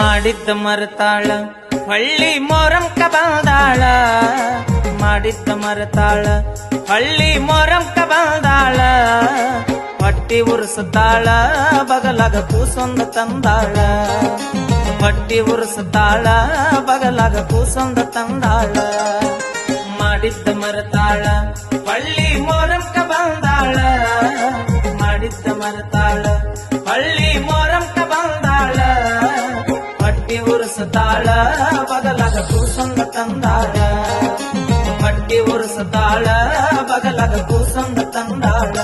ಮಾಡಿದ್ದ ಮರತಾಳ ಹಳ್ಳಿ ಮೊರಂಕ ಬಂದಾಳ ಮಾಡಿದ್ದ ಮರತಾಳ ಹಳ್ಳಿ ಮೊರಂಕ ಬಂದಾಳ ಹೊಟ್ಟಿ ಉರ್ಸುತ್ತಾಳ ಬಗಲಾಗ ಕೂಸೊಂದ ತಂದಾಳ ಹೊಟ್ಟಿ ಉರ್ಸುತ್ತಾಳ ಬಗಲಾಗ ಕೂಸೊಂದ ತಂದಾಳ ಮಾಡಿದ್ದ ಮರತಾಳ ಹಳ್ಳಿ ಮೊರಂಕ ಬಂದಾಳ ಮಾಡಿದ್ದ ಮರತಾಳ ಹಳ್ಳಿ ಮೊರಂಕ ಬಂದಾಳ ಹೊಟ್ಟಿ ಉರ್ಸುತ್ತಾಳ ಬಗಲಾಗ ಕೂಸೊಂದ ತಂದಾಳ ಹೊಟ್ಟಿ ಉರ್ಸುತ್ತಾಳ ಬಗಲಾಗ ಕೂಸೊಂದ ತಂದಾಳ